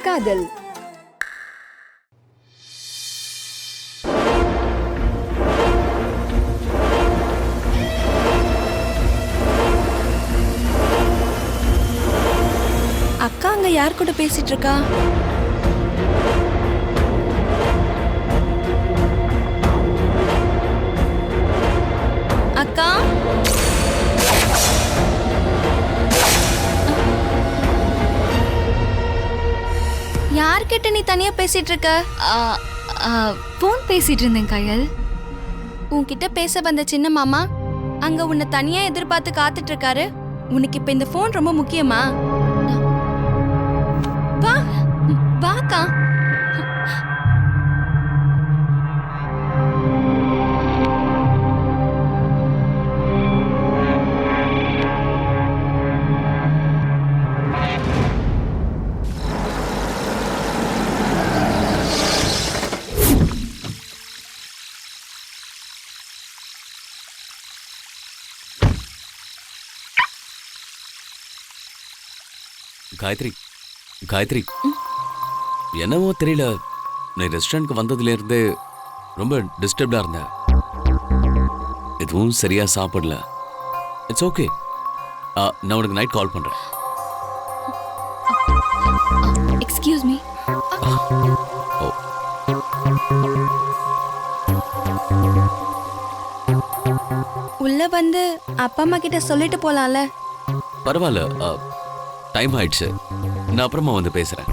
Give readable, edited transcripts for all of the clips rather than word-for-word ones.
காதல். அக்கா அங்க யார் கூட பேசிட்டு இருக்கா? அக்கா, யார்கிட்ட நீ தனியா பேசிட்டு இருக்க? போன் பேசிட்டு இருந்தேன் கயல். உன்கிட்ட பேச வந்த சின்ன மாமா அங்க உன்னை தனியா எதிர்பார்த்து காத்துட்டு இருக்காரு. உனக்கு இப்ப இந்த போன் ரொம்ப முக்கியமா? வா வாக்கா. காயத்ரி, காயத்ரி, என்னவோ தெரியல, நீ ரெஸ்டாரண்ட்க்கு வந்ததுல இருந்து ரொம்ப டிஸ்டர்ப்டா இருந்த. எதுவும் சரியா சாப்பிடல. இட்ஸ் ஓகே, நான் உனக்கு நைட் கால் பண்றேன். Excuse me. உள்ள வந்து அப்பா அம்மா கிட்ட சொல்லிட்டு போலாம்ல. பரவாயில்ல, டைம் ஆயிடுச்சு, நான் அப்புறமா வந்து பேசுறேன்.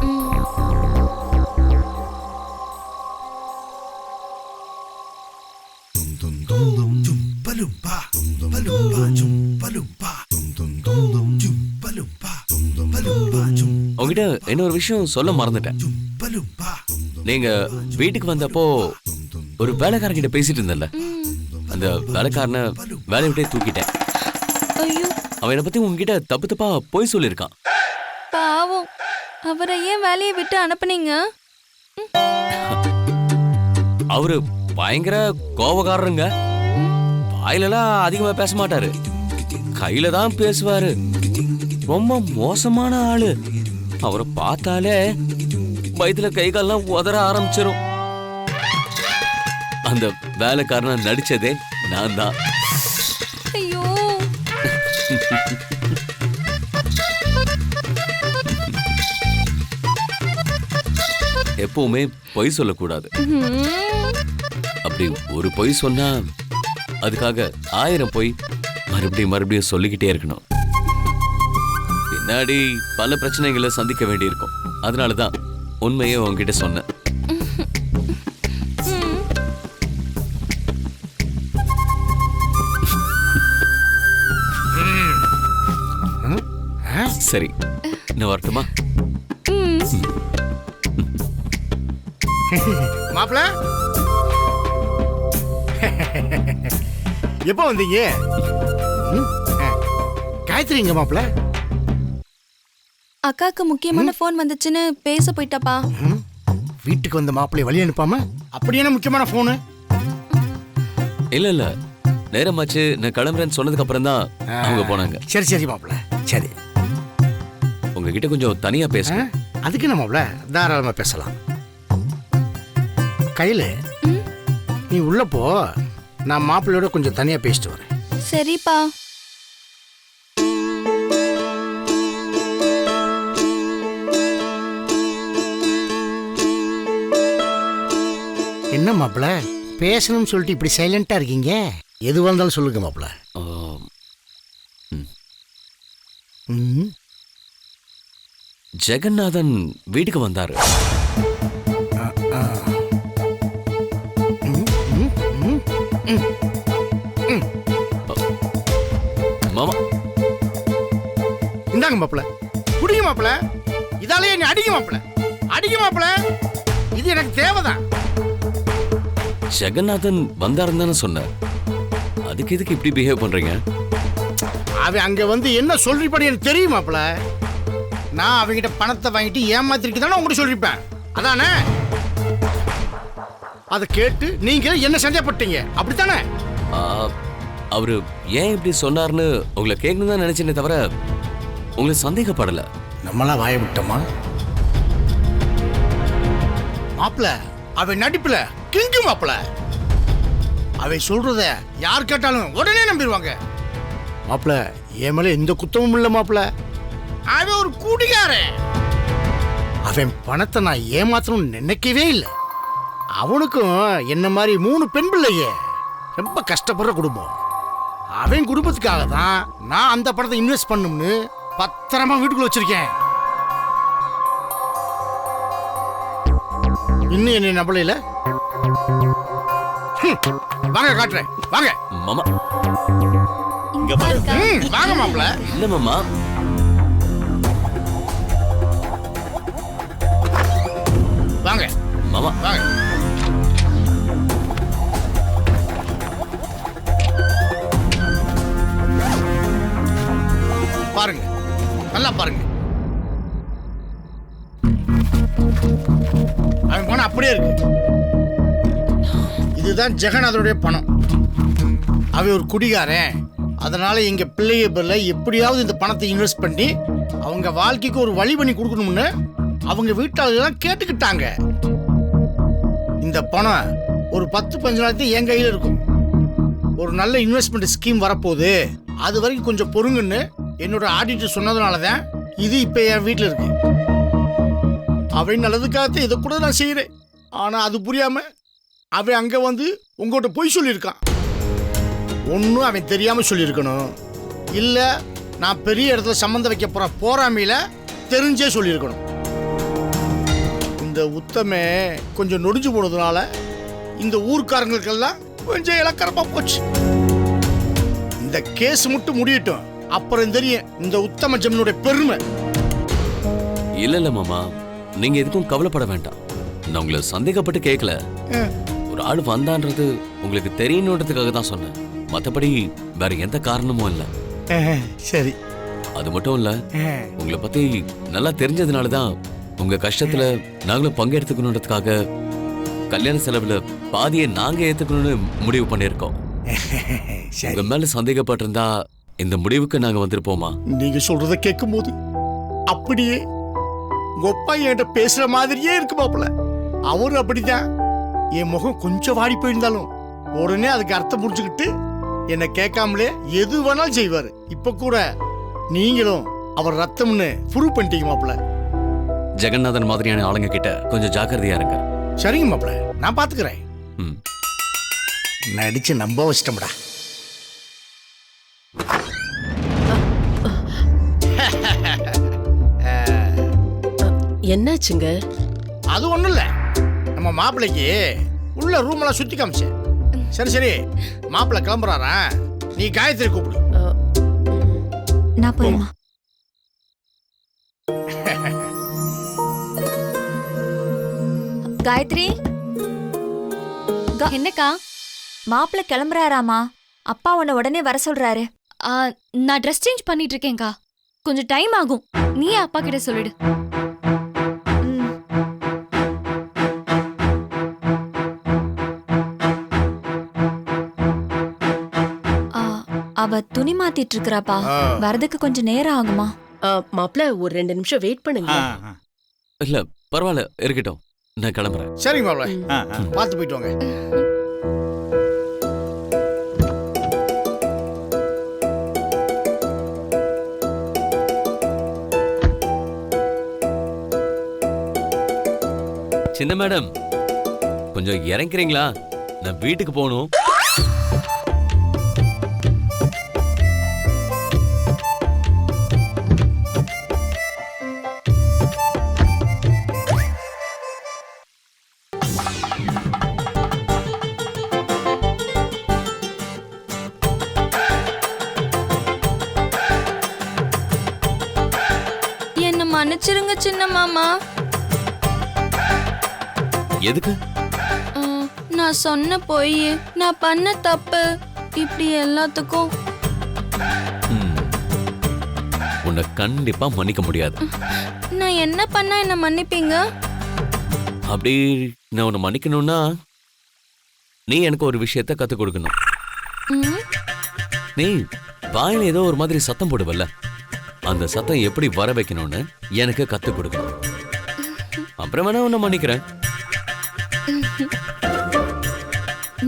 உங்ககிட்ட இன்னொரு விஷயம் சொல்ல மறந்துட்டேன். நீங்க வீட்டுக்கு வந்தப்போ ஒரு வேலைக்காரங்கிட்ட பேசிட்டு இருந்தல, அந்த வேலைக்காரனை வேலையை விட்டே தூக்கிட்டேன். அவன் என்னை பத்தி உங்ககிட்ட தப்பு தப்பா போய் சொல்லியிருக்கான். பாவம், அவரை ஏன் வேலையை விட்டு அனுப்புனீங்க? அவரு பயங்கர கோபக்காரருங்க. வாயிலெல்லாம் அதிகமா பேச மாட்டாரு, கையில தான் பேசுவாரு. ரொம்ப மோசமான ஆளு. அவரை பார்த்தாலே வயிற்றுல கை கால்லாம் உதற ஆரம்பிச்சிரும். அந்த வேலைக்காரனை நடிச்சதே நான் தான். ஐயோ, எப்பவுமே பொய் சொல்லக்கூடாது. அப்படி ஒரு பொய் சொன்னா அதுக்காக 1000 பொய் மறுபடியும் மறுபடியும் சொல்லிக்கிட்டே இருக்கணும். பின்னாடி பல பிரச்சனைகளை சந்திக்க வேண்டியிருக்கும். அதனாலதான் உண்மையை உங்ககிட்ட சொன்னேன். சரி, நான் வரட்டுமா? மாப்பிள, எப்போ வந்தீங்க? காயத்ரி எங்க மாப்பிள? அக்காக்கு முக்கியமான போன் வந்துச்சுன்னு பேச போயிட்டாப்பா. வீட்டுக்கு வந்த மாப்பிளைய வழி அனுப்பாம அப்படி என்ன முக்கியமான போனு? இல்ல இல்ல, நேரமாச்சு, நான் கிளம்புறேன்னு சொன்னதுக்கு அப்புறம் தான் அவங்க போனாங்க. சரி சரி மாப்பிள, சரி. உங்ககிட்ட கொஞ்சம் தனியா பேசணும். அதுக்கு என்ன மாப்பிள, தாராளமா பேசலாம். கையில நீ உள்ள போ, நான் மாப்பிள்ளையோட கொஞ்சம் தனியா பேசிட்டு வரேன். சரிப்பா. என்ன மாப்பிள, பேசணும்னு சொல்லிட்டு இப்படி சைலண்டா இருக்கீங்க? எது வந்தாலும் சொல்லுங்க மாப்பிள. ஜெகநாதன் வீட்டுக்கு வந்தாரு. மாமா, இந்தாங்க மாப்பிள, குடிங்க மாப்பிள. இதாலே நீ அடிங்க மாப்பிள, அடிங்க மாப்பிள. இது எனக்கு தேவைதான். ஜெகநாதன் வந்தாருன்னு தானே சொன்னார். அதுக்கு எதுக்கு இப்படி பிஹேவ் பண்றீங்க? அவன் அங்க வந்து என்ன சொல்லிப்படி எனக்கு தெரியும் மாப்பிள. நான் அவங்கிட்ட பணத்தை வாங்கிட்டு ஏமாத்திருக்கு தானே உங்கள்கிட்ட சொல்லிருப்பேன், அதானே? அதை கேட்டு நீங்க என்ன சந்தேகப்பட்டீங்க, அப்படித்தானே? அவரு ஏன் இப்படி சொன்னார்னு உங்களை கேட்கணும் தான் நினைச்சேனே தவிர உங்களை சந்தேகப்படல. நம்மளா வாய விட்டோமா? மாப்பிள அவன் நடிப்புல கிங்கு மாப்பிள. அவன் சொல்றத யார் கேட்டாலும் உடனே நம்பிடுவாங்க. மாப்பிள என் மேல எந்த குத்தமும் இல்ல மாப்பிள. அவன் ஒரு குடிகாரன். அவன் பணத்தை நான் ஏமாத்தணும்னு நினைக்கவே இல்லை. அவனுக்கும் என்ன மாதிரி 3 பெண் பிள்ளையே, ரொம்ப கஷ்டப்படுற குடும்பம். அவன் குடும்பத்துக்காக தான் நான் அந்த பணத்தை இன்வெஸ்ட் பண்ணும்னு பத்திரமா வீட்டுக்குள்ள வச்சிருக்கேன். இன்னும் என்ன நம்பல? வாங்க காட்டுறேன், வாங்க மாமா. இங்க பாருங்க. வாங்க மாப்பிள. இல்ல மாமா, வாங்க மாமா. வாங்க. பாருங்க, நல்லா பாருங்க. அவன் பணம் அப்படியே இருக்கு. இதுதான் ஜெகநாதனுடைய பணம். அவன் ஒரு குடிகாரன். அதனால எங்க பிள்ளைய பேர்ல எப்படியாவது இந்த பணத்தை இன்வெஸ்ட் பண்ணி அவங்க வாழ்க்கைக்கு ஒரு வழி பண்ணி கொடுக்கணும்னு அவங்க வீட்டாளர்கள் கேட்டுக்கிட்டாங்க. இந்த பணம் ஒரு 10-15 நாளைக்கு என் கையில் இருக்கும். ஒரு நல்ல இன்வெஸ்ட்மெண்ட் ஸ்கீம் வரப்போகுது, அது வரைக்கும் கொஞ்சம் பொறுங்கன்னு என்னோட ஆடிட்டர் சொன்னதுனால தான் இது இப்போ என் வீட்டில் இருக்கு. அவன் நல்லதுக்காக இதை கூட நான் செய்கிறேன். ஆனால் அது புரியாம அவன் அங்கே வந்து உங்கள்கிட்ட போய் சொல்லியிருக்கான். ஒன்றும் அவன் தெரியாமல் சொல்லியிருக்கணும், இல்லை நான் பெரிய இடத்துல சம்மந்தம் வைக்க போகிற போறாமையில தெரிஞ்சே சொல்லியிருக்கணும். இந்த உத்தமே கொஞ்சம் நொடிஞ்சு போனதுனால இந்த ஊர்க்காரங்களுக்கெல்லாம் கொஞ்சம் இலக்கரமா போச்சு. இந்த கேஸ் மட்டும் முடியட்டும், அப்புறம் தெரியும் இந்த உத்தம ஜமீனுடைய பெருமை. இல்ல மாமா, நீங்க எதுக்கும் கவலைப்பட வேண்டாம். நான் உங்களை சந்தேகப்பட்டு கேட்கல. ஒரு ஆள் வந்தான்றது உங்களுக்கு தெரியணுன்றதுக்காக தான் சொன்னேன். மற்றபடி வேற எந்த காரணமும் இல்ல. சரி. அது மட்டும் இல்ல, உங்களை பத்தி நல்லா தெரிஞ்சதுனால தான் உங்க கஷ்டத்துல நாங்களும் பங்கெடுத்துக்கணுன்றதுக்காக கல்யாண செலவுல பாதியை நாங்க ஏத்துக்கணும்னு முடிவு பண்ணிருக்கோம். உங்க மேல சந்தேகப்பட்டிருந்தா இந்த முடிவுக்கு நாங்க வந்திருப்போமா? நீங்க சொல்றத கேட்கும் போது அப்படியே உங்க அப்பா என்கிட்ட பேசுற மாதிரியே இருக்கு மாப்பிள்ள. அவரும் அப்படிதான். என் முகம் கொஞ்சம் வாடி போயிருந்தாலும் உடனே அதுக்கு அர்த்தம் புரிஞ்சுக்கிட்டு என்னை கேட்காமலே எது வேணாலும் செய்வாரு. இப்ப கூட நீங்களும் அவர் ரத்தம்னு ப்ரூவ் பண்ணிட்டீங்க மாப்பிள்ள. ஜெகநாதன் மாதிரியான ஆளுங்க கிட்ட கொஞ்சம் ஜாக்கிரதையா இருங்க. சரிங்க மாப்பிள்ள, நான் பாத்துக்கிறேன். ம். நடிச்சு நம்ப வச்சிட்டோம்டா. என்னாச்சுங்க? அது ஒண்ணும் இல்ல, நம்ம மாப்பிள்ளைக்கு உள்ள ரூம் எல்லாம் சுத்தி காமிச்சேன். சரி சரி, மாப்பிள்ளை கிளம்புறாரா, நீ காயத்ரி கூப்பிடு. நான் போயிடுமா? காயத்ரி, என்னக்கா? மாப்பிள்ள கிளம்புறாராமா? அப்பா உன்னை உடனே வர சொல்றாரு. நான் ட்ரெஸ் சேஞ்ச் பண்ணிட்டு இருக்கேன்க்கா, கொஞ்சம் டைம் ஆகும். நீ அப்பா கிட்ட சொல்லிடு. ம். அவ துணி மாத்திட்டு இருக்கறாப்பா, வரதுக்கு கொஞ்சம் நேரம் ஆகுமா? மாப்ள ஒரு 2 நிமிஷம் வெயிட் பண்ணுங்க. இல்ல பரவாயில்ல, இருக்கட்டும், நான் கிளம்புறேன். சரிங்க மாப்பிள்ள, பார்த்து போயிட்டு வாங்க. சின்ன மேடம், கொஞ்சம் இறங்குறீங்களா? நான் வீட்டுக்கு போகணும். என்ன மன்னிச்சிருங்க சின்ன மாமா. எதுக்கு? நான் சொன்ன பொய், நான் பண்ண தப்பு, இப்படி எல்லாத்துக்கும் உன்னை கண்டிப்பா மன்னிக்க முடியாது. நான் என்ன பண்ணா என்ன மன்னிப்பீங்க? அப்படி நான் உன்னை மன்னிக்கணும்னா நீ எனக்கு ஒரு விஷயத்த கத்துக் கொடுக்கணும். ம், நீ வாயில ஏதோ ஒரு மாதிரி சத்தம் போடுவல்ல, அந்த சத்தம் எப்படி வர வைக்கணும்னு எனக்கு கத்துக் கொடுக்கணும். அப்புறம் வேணா உன்னை மன்னிக்கிறேன்.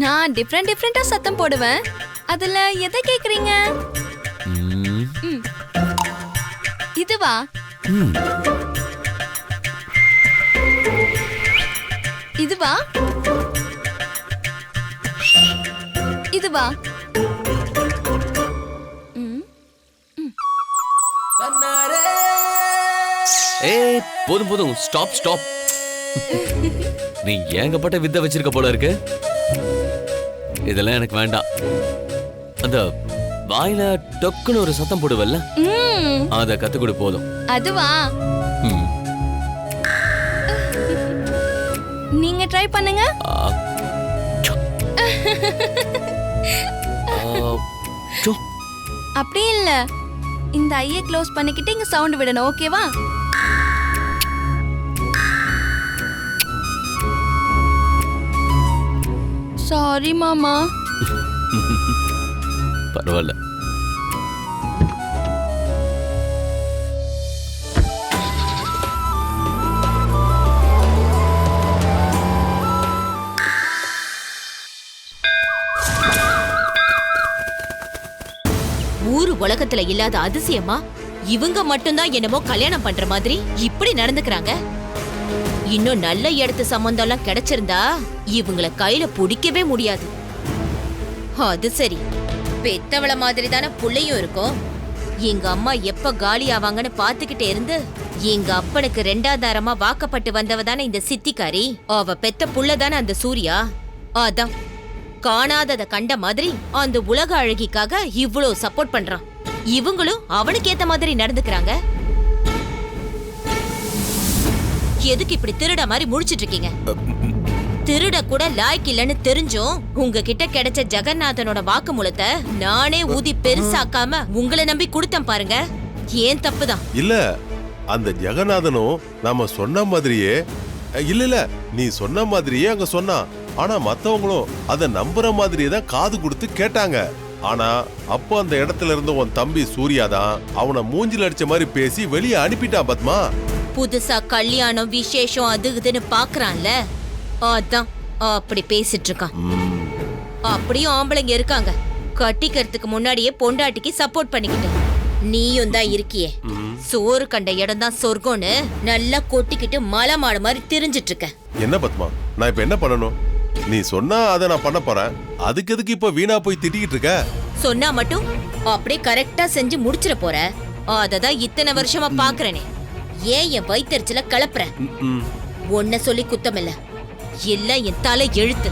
நான் டிஃப்ரெண்டா சத்தம் போடுவேன். அதுல எதை கேக்குறீங்க? ம், இதுவா? ம். இதுவா? இதுவா? ம். ஏய் போதும் போதும், ஸ்டாப் ஸ்டாப். நீ ஏங்கப்பட்ட வித்தை வச்சிருக்க போல இருக்கு. இதெல்லாம் எனக்கு வேண்டாம். அந்த வாயில டொக்குன்னு ஒரு சத்தம் போடுவல்ல, ம். அத கத்துக்கொடு போதும். அதுவா? ம். நீங்க ட்ரை பண்ணுங்க. ஆ. ஆ, சோ. அப்படி இல்ல, இந்த ஐயை க்ளோஸ் பண்ணிக்கிட்டு இங்க சவுண்ட் விடணும். ஓகேவா? சாரி மாமா. பரவாயில்ல. ஊரு உலகத்துல இல்லாத அதிசயமா இவங்க மட்டும்தான் என்னமோ கல்யாணம் பண்ற மாதிரி இப்படி நடந்துக்கிறாங்க. இன்னும் நல்ல இடத்து சம்பந்தம் எல்லாம் கிடைச்சிருந்தா இவங்கள கையில பிடிக்கவே முடியாது. அது சரி, பெத்தவள மாதிரி தானே புள்ளையும் இருக்கும். எங்க அம்மா எப்ப காலி ஆவாங்கன்னு பாத்துக்கிட்டே இருந்து எங்க அப்பனுக்கு 2ஆம் தாரமா வாக்கப்பட்டு வந்தவ தானே இந்த சித்திக்காரி. அவ பெத்த புள்ள தானே அந்த சூர்யா. அதான் காணாதத கண்ட மாதிரி அந்த உலக அழகிக்காக இவ்வளவு சப்போர்ட் பண்றான். இவங்களும் அவனுக்கு ஏத்த மாதிரி நடந்துக்கிறாங்க. எதுக்கு இப்படி திருட மாதிரி முழிச்சிட்டு இருக்கீங்க? திருட கூட லாய்க்கு இல்லன்னு தெரிஞ்சும் உங்ககிட்ட கிடைச்ச ஜெகநாதனோட வாக்குமூலத்தை நானே ஊதி பெருசாக்காம உங்களை நம்பி கொடுத்தேன் பாருங்க. ஏன் தப்புதான். இல்ல, அந்த ஜெகநாதனும் நாம சொன்ன மாதிரியே இல்ல நீ சொன்ன மாதிரியே அங்க சொன்னான். ஆனா மத்தவங்களும் அத நம்புற மாதிரியே தான் காது கொடுத்து கேட்டாங்க. ஆனா அப்போ அந்த இடத்துல இருந்து உன் தம்பி சூர்யா தான் அவனை மூஞ்சில அடிச்ச மாதிரி பேசி வெளியே அனுப்பிட்டான் பத்மா. புதுசா கல்யாணம் விசேஷம் அது இதுன்னு பாக்குறான்ல, அதான் அப்படி பேசிட்டு இருக்கான். அப்படியும் ஆம்பளைங்க இருக்காங்க கட்டிக்கிறதுக்கு முன்னாடியே பொண்டாட்டிக்கு சப்போர்ட் பண்ணிக்கிட்டு. நீயும் தான் இருக்கியே, சோறு கண்ட இடம் தான் சொர்க்கம்னு நல்லா கொட்டிக்கிட்டு மலை மாடு மாதிரி திரிஞ்சிட்டு இருக்க. என்ன பத்மா, நான் இப்ப என்ன பண்ணணும்? நீ சொன்னா அதை நான் பண்ண போறேன். அதுக்கு எதுக்கு இப்ப வீணா போய் திட்டிக்கிட்டு இருக்க? சொன்னா மட்டும் அப்படியே கரெக்டா செஞ்சு முடிச்சிட போற. அததான் இத்தனை வருஷமா பாக்குறேனே. ஏன் என் வயித்தறிச்சல கலப்புற? ஒன்ன சொல்லி குத்தமில்ல, எல்லாம் என் தலை எழுத்து.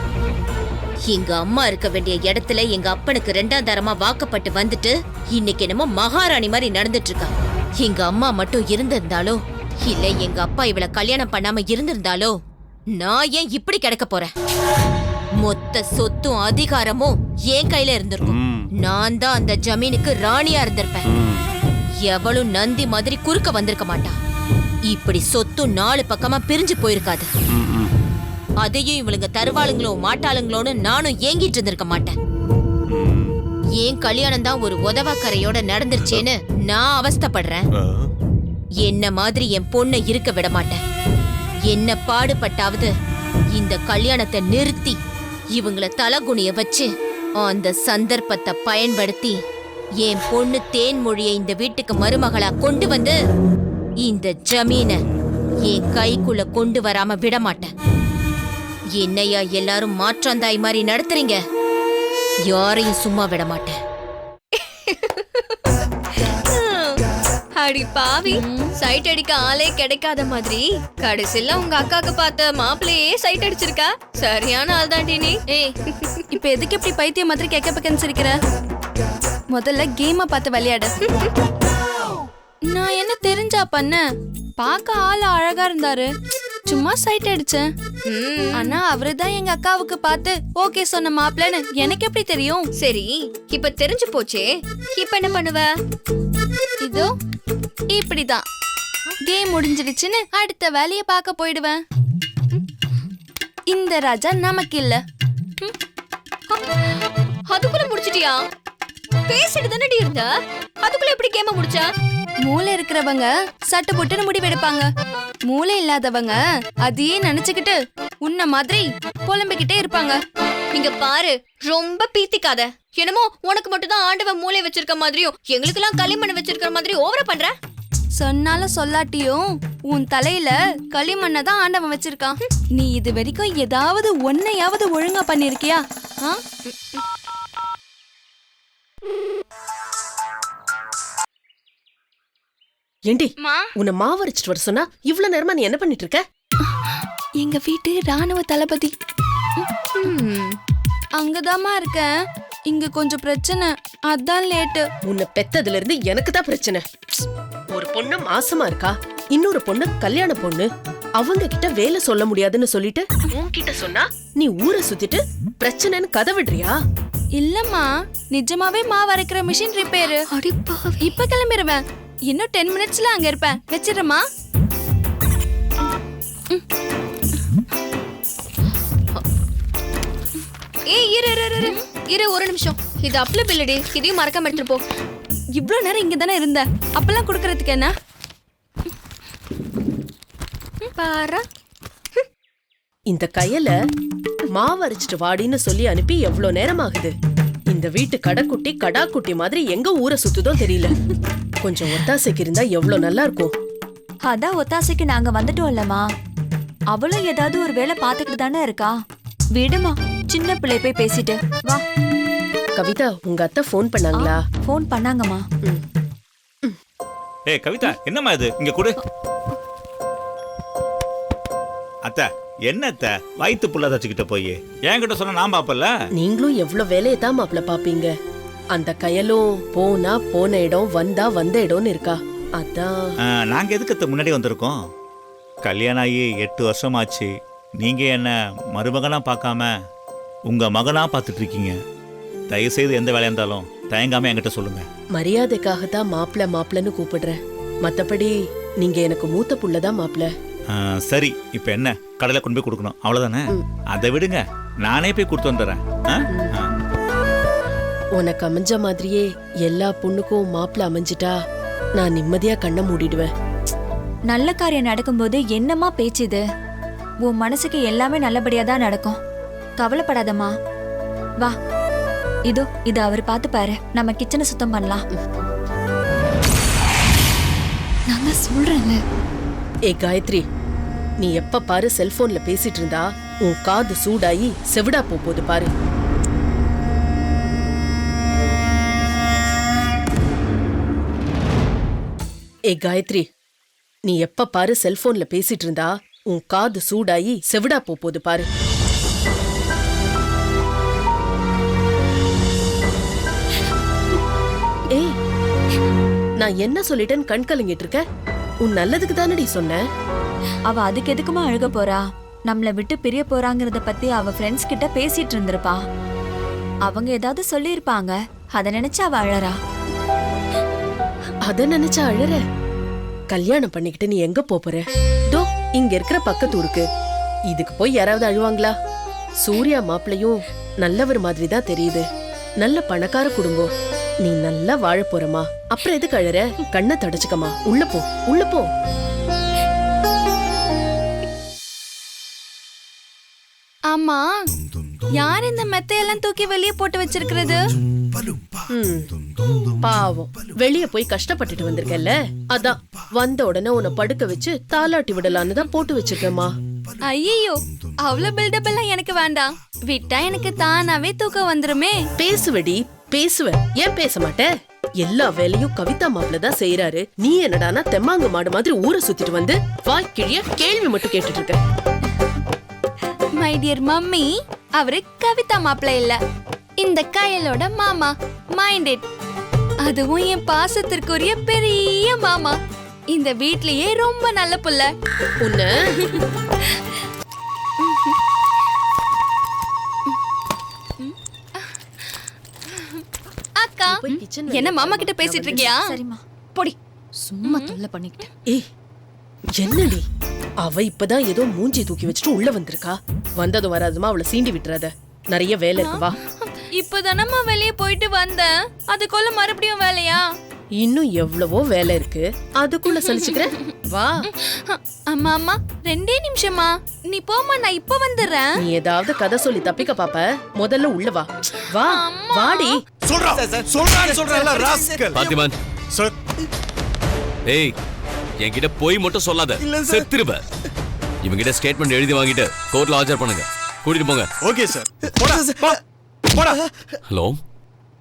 எங்க அம்மா இருக்க வேண்டிய இடத்துல எங்க அப்பனுக்கு 2ஆம் தாரமா வாக்கப்பட்டு வந்துட்டு இன்னைக்கு என்னமோ மகாராணி மாதிரி நடந்துட்டு இருக்கா. எங்க அம்மா மட்டும் இருந்திருந்தாலோ இல்ல எங்க அப்பா இவளை கல்யாணம் பண்ணாம இருந்திருந்தாலோ நான் ஏன் இப்படி கிடக்க போறேன்? மொத்த சொத்தும் அதிகாரமும் என் கையில இருந்திருக்கும். நான் தான் அந்த ஜமீனுக்கு ராணியா இருந்திருப்பேன். எவளும் நந்தி மாதிரி குறுக்க வந்திருக்க மாட்டா. இப்படி சொத்து 4 பக்கமா பிரிஞ்சு போயிருக்காது. அதையும் இவளுங்க தருவாளுங்களோ மாட்டாளுங்களோன்னு நானும் ஏங்கிட்டு இருந்திருக்க மாட்டேன். ஏன் கல்யாணம் தான் ஒரு உதவாக்கரையோட நடந்துருச்சேன்னு நான் அவஸ்தைப்படுறேன். என்ன மாதிரி என் பொண்ணை இருக்க விட மாட்டேன். என்ன பாடுபட்டாவது இந்த கல்யாணத்தை நிறுத்தி இவங்களை தலகுனிய வச்சு அந்த சந்தர்ப்பத்தை பயன்படுத்தி என் பொண்ணு தேன்மொழியை இந்த வீட்டுக்கு மருமகளா கொண்டு வந்து இந்த ஜமீன என் கைக்குள்ள கொண்டு வராம விட மாட்டேன். என்னையா எல்லாரும் மாற்றாந்தாய் மாதிரி நடத்துறீங்க? யாரையும் சும்மா விட மாட்டேன். அடி பாவி, சைட் அடிக்க ஆளே கிடைக்காத மாதிரி கடைசில உங்க அக்காக்கு பார்த்த மாப்பிள்ளையே சைட் அடிச்சிருக்கா. சரியான ஆள் தாண்டி நீ. ஏய், இப்ப எதுக்கு இப்படி பைத்தியம் மாதிரி கேட்க பக்கன்னு சிரிக்கிற? முதல்ல கேம பார்த்து விளையாடு. நான் என்ன தெரிஞ்சா பண்ண? பார்க்க ஆள் அழகா இருந்தாரு, சும்மா சைட் அடிச்சேன். ஆனா அவருதான் எங்க அக்காவுக்கு பார்த்து ஓகே சொன்ன மாப்பிள்ளன்னு எனக்கு எப்படி தெரியும்? சரி, இப்ப தெரிஞ்சு போச்சே, இப்ப என்ன பண்ணுவ? இதோ இப்படிதான் கேம் முடிஞ்சிடுச்சுன்னு அடுத்த வேலைய பார்க்க போயிடுவேன். இந்த ராஜா நமக்கு இல்ல. அதுக்குள்ள முடிச்சிட்டியா? பேசிட்டு தானடி இருந்த, அதுக்குள்ள எப்படி கேம முடிச்சா? மூளை இருக்கிறவங்க சட்டு புட்டுன்னு முடிவெடுப்பாங்க. மூளை இல்லாதவங்க அதையே நினைச்சுக்கிட்டு உன்ன மாதிரி புலம்பிக்கிட்டே இருப்பாங்க. இங்க பாரு, ரொம்ப பீத்திக்காத. என்னமோ உனக்கு மட்டும் தான் ஆண்டவன் மூளை வச்சிருக்க மாதிரியும் எங்களுக்கெல்லாம் களிமண் வச்சிருக்கிற மாதிரி ஓவரா பண்ற. சொன்னாலும் சொல்லாட்டியும் உன் தலையில களிமண்ணை தான் ஆண்டவன் வச்சிருக்கான். நீ இது வரைக்கும் ஏதாவது ஒன்னையாவது ஒழுங்கா பண்ணிருக்கியா? ஏண்டி உன்னை மாவு அரைச்சிட்டு வர சொன்னா இவ்வளவு நேரமா நீ என்ன பண்ணிட்டு இருக்க? எங்க வீட்டு ராணுவ தளபதி அங்கதாம்மா இருக்கேன். இங்க கொஞ்சம் பிரச்சனை, அதான் லேட்டு. உன்னை பெத்ததுல இருந்து எனக்கு தான் பிரச்சனை. ஒரு பொண்ணு மாசமா இருக்கா, இன்னொரு பொண்ணு கல்யாண பொண்ணு. அவங்க கிட்ட வேலை சொல்ல முடியாதுன்னு சொல்லிட்டு உன்கிட்ட சொன்னா நீ ஊரை சுத்திட்டு பிரச்சனைன்னு கதை விடுறியா? இல்லம்மா, நிஜமாவே மாவு அரைக்கிற மிஷின் ரிப்பேரு. இப்ப கிளம்பிடுவேன். இன்னும் 10 மினிட்ஸ்ல அங்க இருப்பேன். வச்சிடுறேம்மா. ஏய் இரு ஒரு நிமிஷம். இது அப்ளை பில்லடி, இதையும் மறக்காம எடுத்துட்டு போ. இவ்ளோ நேரம் இங்க தானே இருந்த, அப்பெல்லாம் குடுக்கறதுக்கு என்ன? பாரா, இந்த கையில மாவு அரைச்சிட்டு வாடின்னு சொல்லி அனுப்பி எவ்வளவு நேரம் ஆகுது. இந்த வீட்டு கடைக்குட்டி கடாக்குட்டி மாதிரி எங்க ஊரை சுத்துதோ தெரியல. கொஞ்சம் ஒத்தாசைக்கு இருந்தா எவ்வளவு நல்லா இருக்கும். அதான் ஒத்தாசைக்கு நாங்க வந்துட்டோம்லம்மா. அவளும் ஏதாவது ஒரு வேலை பாத்துக்கிட்டு தானே இருக்கா. விடுமா, சின்ன பிள்ளை போய் பேசிட்டு வா. கவிதா, உங்க அத்தை போன் பண்ணாங்களா? போன் பண்ணாங்கம்மா. ஏய் கவிதா, என்னம்மா இது? இங்க கொடு. அத்தை, என்ன அத்தை வயிற்று புள்ள தச்சுக்கிட்ட போய் என்கிட்ட சொன்ன நான் பாப்பல. நீங்களும் எவ்வளவு வேலையை தான் மாப்பிள்ள பாப்பீங்க. அந்த கையலும் போனா போன இடம், வந்தா வந்த இடம்னு இருக்கா. அதான் நாங்க எதுக்கு அத்தை முன்னாடி வந்திருக்கோம்? கல்யாணம் ஆகி 8 வருஷமாச்சு. நீங்க என்ன மருமகனா பார்க்காம உங்க மகனா பார்த்துட்டு இருக்கீங்க. தயவு செய்து எந்த வேலையா இருந்தாலும் தயங்காம என்கிட்ட சொல்லுங்க. மரியாதைக்காக தான் மாப்பிள்ள மாப்பிள்ளன்னு கூப்பிடுறேன். மத்தபடி நீங்க எனக்கு மூத்த புள்ளதான் மாப்பிள்ள. சரி, இப்ப என்ன கடையில கொண்டு போய் கொடுக்கணும் அவ்வளவுதானே? அதை விடுங்க, நானே போய் கொடுத்து வந்துடுறேன். உனக்கு அமைஞ்ச மாதிரியே எல்லா பொண்ணுக்கும் மாப்பிள்ள அமைஞ்சிட்டா நான் நிம்மதியா கண்ணை மூடிடுவேன். நல்ல காரியம் நடக்கும்போது என்னம்மா பேச்சு இது? உன் மனசுக்கு எல்லாமே நல்லபடியா தான் நடக்கும். கவலைப்படாதம்மா. வா, இது அவர் பார்த்து பாரு. நம்ம கிச்சனை சுத்தம் பண்ணலாம். நான் சொல்றேன்ல. ஏ காயத்ரி, நீ எப்ப பாரு செல்போன்ல பேசிட்டு இருந்தா உன் காது சூடாயி செவிடா போகுது பாரு. ஏ காயத்ரி, நீ எப்ப பாரு செல்போன்ல பேசிட்டு இருந்தா உன் காது சூடாயி செவிடா போகுது பாரு. ஏய், நான் என்ன சொல்லிட்டேன்னு கண் கலங்கிட்டு இருக்க? உன் நல்லதுக்கு தானடி சொன்னேன். அவ அதுக்கு எதுக்குமா அழுக போறா? நம்மள விட்டு பிரிய போறாங்கறத பத்தி அவ ஃப்ரெண்ட்ஸ் கிட்ட பேசிட்டு இருந்திருப்பா. அவங்க ஏதாவது சொல்லியிருப்பாங்க, அத நினைச்சு அவ அழறா. அத நினைச்சா அழற? கல்யாணம் பண்ணிக்கிட்டு நீ எங்க போற? தோ இங்க இருக்கிற பக்கத்து ஊருக்கு. இதுக்கு போய் யாராவது அழுவாங்களா? சூர்யா மாப்பிளையும் நல்லவர் மாதிரி தான் தெரியுது. நல்ல பணக்கார குடும்பம். நீ நல்லா வாழ போறமா. அப்புறம் எதுக்கு அழற? கண்ணை தடைச்சுக்கமா. உள்ள போ, உள்ள போ. ஆமா, யார் இந்த மெத்தையெல்லாம் தூக்கி வெளியே போட்டு வச்சிருக்கிறது? பாவம், வெளிய போய் கஷ்டப்பட்டுட்டு வந்திருக்கல, அதான் வந்த உடனே உன்னை படுக்க வச்சு தாலாட்டி விடலான்னு தான் போட்டு வச்சிருக்கேம்மா. ஐயோ, அவ்வளவு பில்டப் எல்லாம் எனக்கு வேண்டாம். விட்டா எனக்கு தானாவே தூக்கம் வந்துருமே. பேசுவடி, பேசுவ. ஏன் பேச மாட்ட? எல்லா வேலையும் கவிதா மாப்பிள்ள தான் செய்யறாரு. நீ என்னடானா தெம்மாங்க மாடு மாதிரி ஊரை சுத்திட்டு வந்து வாய்க்கிழிய கேள்வி மட்டும் கேட்டுட்டு இருக்க. மை டியர் மம்மி, அவரு கவிதா மாப்பிள்ள இல்ல, இந்த கையலோட மாமா. Mind it. அதுவும் என் பாசத்திற்குரிய பெரிய மாமா. இந்த வீட்லயே ரொம்ப நல்ல புள்ள. உன்ன அக்கா, என்ன மாமா கிட்ட பேசிட்டு இருக்கியா? சரிம்மா. போடி. சும்மா தொல்லை பண்ணிக்கிட்டேன். ஏய், என்னடி அவ இப்பதான் ஏதோ மூஞ்சி தூக்கி வச்சுட்டு உள்ள வந்திருக்கா. வந்ததும் வராதுமா அவளை சீண்டி விட்டுறாத. நிறைய வேலை இருக்கு, வா. இப்பதானம்மா வெளியே போயிட்டு வந்தேன், அதுக்குள்ள மறுபடியும் வேலையா? இன்னும் எவ்வளவோ வேலை இருக்கு, அதுக்குள்ள சலிச்சுக்கிற? வா. அம்மா அம்மா 2 நிமிஷமா, நீ போமா, நான் இப்ப வந்துடுறேன். நீ ஏதாவது கதை சொல்லி தப்பிக்க பாப்ப, முதல்ல உள்ள வா. வா வாடி. பாத்திமான் சார், ஏய், என்கிட்ட போய் மட்டும் சொல்லாத, செத்துருவ. இவங்கிட்ட ஸ்டேட்மெண்ட் எழுதி வாங்கிட்டு கோர்ட்ல ஆஜர் பண்ணுங்க. கூட்டிட்டு போங்க. Okay sir. போடா. ஹலோ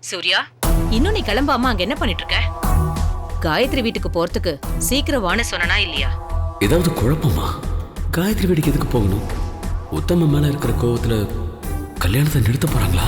சூர்யா, இன்னும் நீ கிளம்பாம அங்க என்ன பண்ணிட்டு இருக்க? காயத்ரி வீட்டுக்கு போறதுக்கு சீக்கிரம் வான்னு சொன்னா இல்லையா? ஏதாவது குழப்பமா? காயத்ரி வீட்டுக்கு எதுக்கு போகணும்? உத்தம மேல இருக்கிற கோவத்துல கல்யாணத்தை நிறுத்த போறாங்களா?